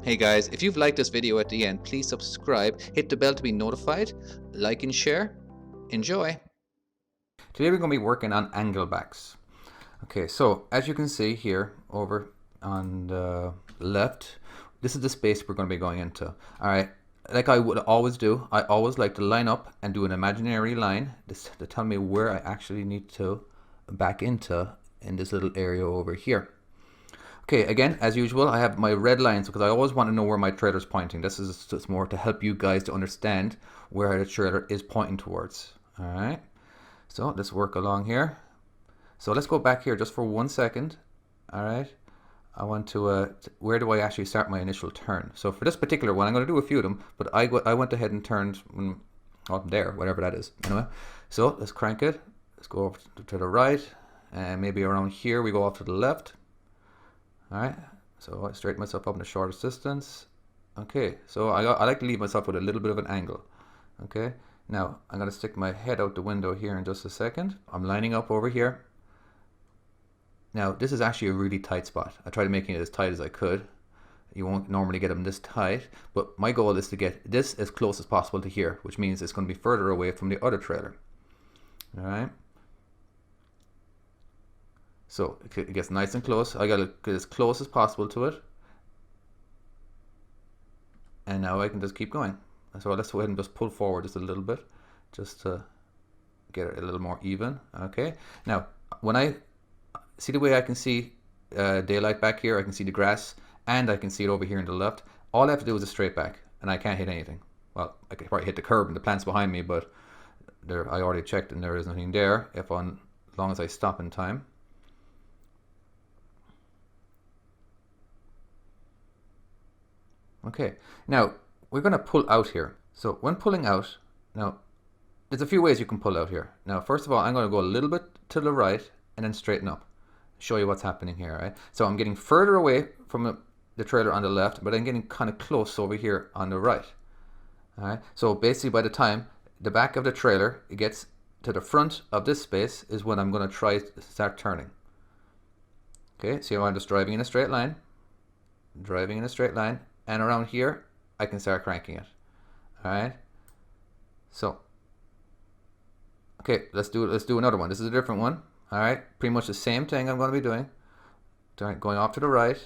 Hey guys, if you've liked this video at the end, please subscribe, hit the bell to be notified, like and share. Enjoy! Today we're going to be working on angle backs. Okay, so as you can see here over on the left, this is the space we're going to be going into. Alright, like I would always do, I always like to line up and do an imaginary line to tell me where I actually need to back into in this little area over here. Okay, again, as usual, I have my red lines because I always want to know where my trailer's pointing. This is just more to help you guys to understand where the trailer is pointing towards. Alright, so let's work along here. So let's go back here just for 1 second. Alright, I want to, where do I actually start my initial turn? So for this particular one, I'm going to do a few of them, but I went ahead and turned up there, whatever that is. Anyway, so let's crank it. Let's go over to the right, and maybe around here we go off to the left. Alright, so I straighten myself up in the shortest distance. Okay, so I like to leave myself with a little bit of an angle. Okay, now I'm going to stick my head out the window here in just a second. I'm lining up over here. Now this is actually a really tight spot. I tried making it as tight as I could. You won't normally get them this tight, but my goal is to get this as close as possible to here, which means it's going to be further away from the other trailer. Alright. So it gets nice and close. I gotta get as close as possible to it. And now I can just keep going. So let's go ahead and just pull forward just a little bit, just to get it a little more even. Okay. Now, when I see the way I can see daylight back here, I can see the grass, and I can see it over here on the left. All I have to do is a straight back, and I can't hit anything. Well, I could probably hit the curb and the plants behind me, but there, I already checked and there is nothing there as long as I stop in time. Okay, now we're going to pull out here. So when pulling out, now there's a few ways you can pull out here. Now first of all, I'm going to go a little bit to the right and then straighten up. Show you what's happening here, right? So I'm getting further away from the trailer on the left, but I'm getting kind of close over here on the right. All right, so basically by the time the back of the trailer it gets to the front of this space is when I'm going to try to start turning. Okay, so I'm just driving in a straight line, and around here I can start cranking it. All right, so okay, let's do another one. This is a different one. All right, pretty much the same thing I'm going to be doing. Going off to the right.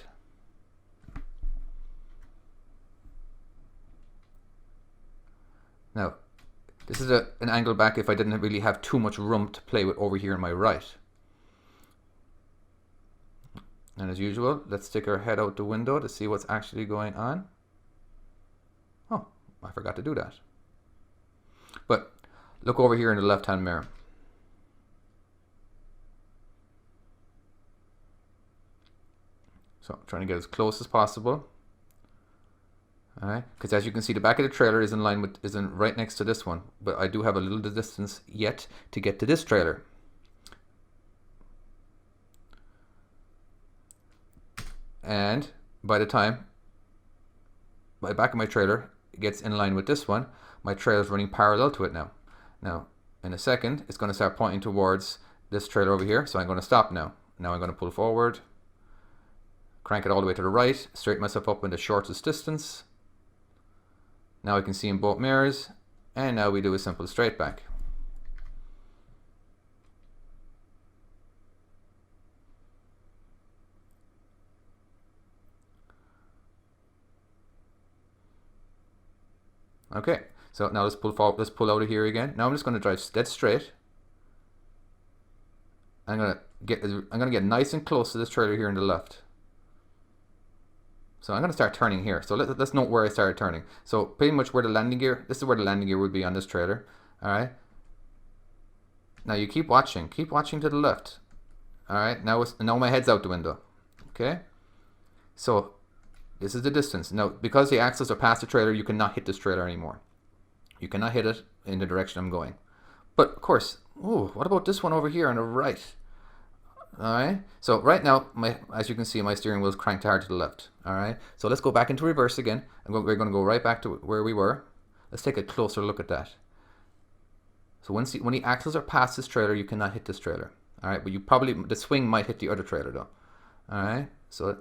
Now, this is an angle back if I didn't really have too much room to play with over here on my right. And as usual, let's stick our head out the window to see what's actually going on. Oh, I forgot to do that. But look over here in the left-hand mirror. So I'm trying to get as close as possible. All right, because as you can see, the back of the trailer is in line with, right next to this one, but I do have a little distance yet to get to this trailer. And by the time the back of my trailer gets in line with this one, my trailer is running parallel to it now. Now, in a second, it's going to start pointing towards this trailer over here, so I'm going to stop now. Now I'm going to pull forward, crank it all the way to the right, straighten myself up in the shortest distance. Now I can see in both mirrors, and now we do a simple straight back. Okay, so now let's pull forward, let's pull out of here again. Now I'm just going to drive dead straight. I'm gonna get nice and close to this trailer here on the left. So I'm going to start turning here. So let's note where I started turning. So pretty much where the landing gear, this is where the landing gear would be on this trailer. All right. Now you keep watching to the left. All right. Now my head's out the window. Okay. So this is the distance. Now because the axles are past the trailer, you cannot hit this trailer anymore. You cannot hit it in the direction I'm going. But of course, ooh, what about this one over here on the right? Alright, so right now, as you can see, my steering wheel is cranked hard to the left. Alright, so let's go back into reverse again. We're going to go right back to where we were. Let's take a closer look at that. So when the axles are past this trailer, you cannot hit this trailer. Alright, but the swing might hit the other trailer though. Alright, so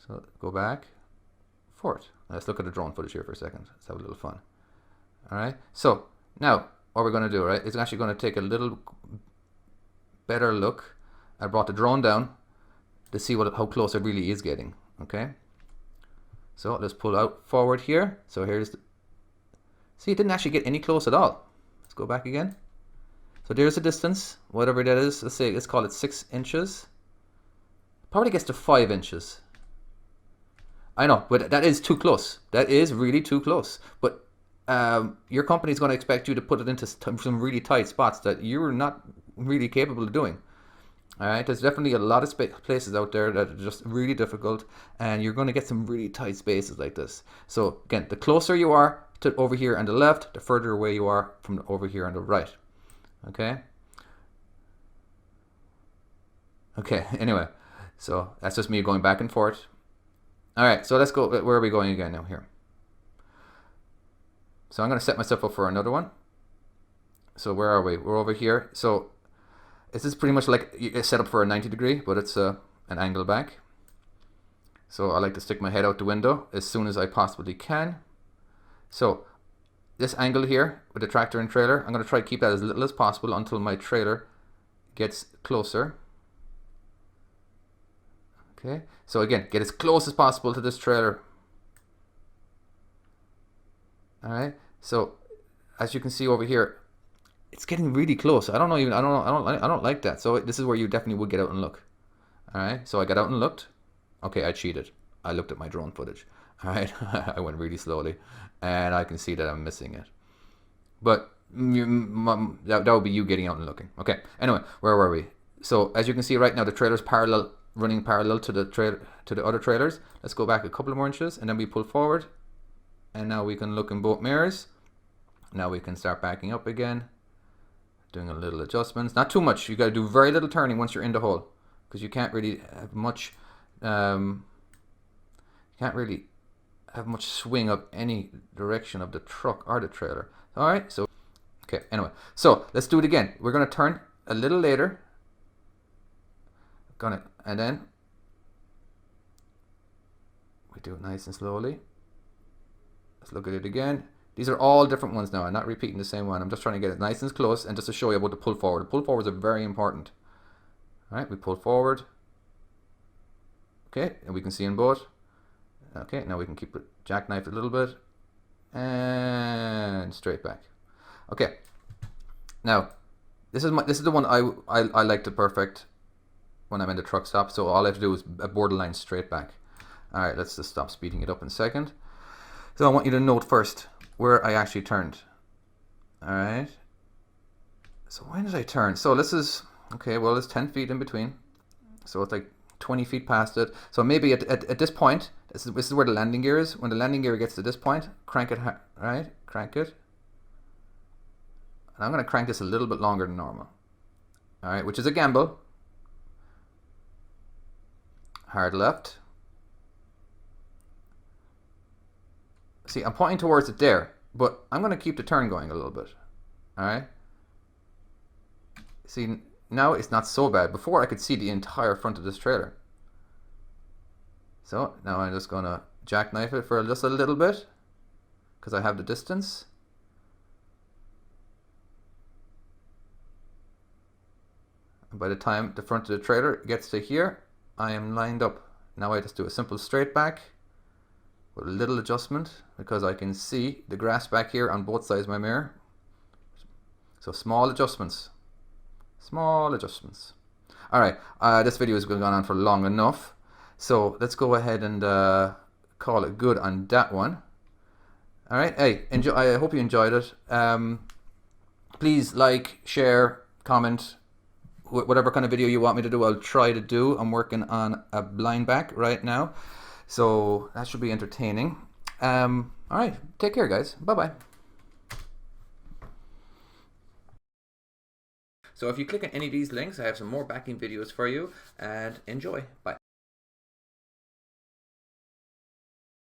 So go back, forward. Let's look at the drone footage here for a second. Let's have a little fun. All right. So now what we're going to do, right, is actually going to take a little better look. I brought the drone down to see how close it really is getting. Okay. So let's pull out forward here. So here's see, it didn't actually get any close at all. Let's go back again. So there's the distance, whatever that is. Let's call it 6 inches. Probably gets to 5 inches. I know, but that is too close. That is really too close. But your company is going to expect you to put it into some really tight spots that you're not really capable of doing. All right, there's definitely a lot of places out there that are just really difficult, and you're going to get some really tight spaces like this. So again, the closer you are to over here on the left, the further away you are from over here on the right. Okay. Okay. Anyway, so that's just me going back and forth. All right, so let's go. Where are we going again now here? So I'm going to set myself up for another one. So where are we? We're over here. So this is pretty much like a setup for a 90 degree, but it's an angle back. So I like to stick my head out the window as soon as I possibly can. So this angle here with the tractor and trailer, I'm going to try to keep that as little as possible until my trailer gets closer. Okay, so again, get as close as possible to this trailer. All right, so as you can see over here, it's getting really close. I don't like that. So this is where you definitely would get out and look. All right, so I got out and looked. Okay, I cheated. I looked at my drone footage. All right, I went really slowly, and I can see that I'm missing it. But that would be you getting out and looking. Okay, anyway, where were we? So as you can see right now, the trailer's running parallel to the other trailers. Let's go back a couple more inches, and then we pull forward, and now we can look in both mirrors. Now we can start backing up again, doing a little adjustments. Not too much. You got to do very little turning once you're in the hole, because you can't really have much. Have much swing of any direction of the truck or the trailer. All right, so okay, anyway, so let's do it again. We're going to turn a little later, and then we do it nice and slowly. Let's look at it again. These are all different ones now. I'm not repeating the same one. I'm just trying to get it nice and close, and just to show you about the pull forward. The pull forwards are very important. All right, we pull forward. Okay, and we can see in both. Okay, now we can keep it jackknifed a little bit, and straight back. Okay, now this is the one I like to perfect when I'm in the truck stop. So all I have to do is a borderline straight back. All right, let's just stop speeding it up in a second. So I want you to note first where I actually turned. All right. So when did I turn? So this is okay. Well, it's 10 feet in between, so it's like 20 feet past it. So maybe at this point, this is where the landing gear is. When the landing gear gets to this point, crank it, right? Crank it. And I'm going to crank this a little bit longer than normal. All right, which is a gamble. Hard left. See, I'm pointing towards it there, but I'm going to keep the turn going a little bit. All right. See, now it's not so bad. Before I could see the entire front of this trailer. So now I'm just going to jackknife it for just a little bit because I have the distance. And by the time the front of the trailer gets to here, I am lined up. Now I just do a simple straight back with a little adjustment because I can see the grass back here on both sides of my mirror. So small adjustments. Small adjustments. All right, this video has gone on for long enough. So let's go ahead and call it good on that one. All right, hey, enjoy. I hope you enjoyed it. Please like, share, comment, whatever kind of video you want me to do, I'll try to do. I'm working on a blind back right now, so that should be entertaining. All right, take care, guys. Bye-bye. So if you click on any of these links, I have some more backing videos for you, and enjoy. Bye.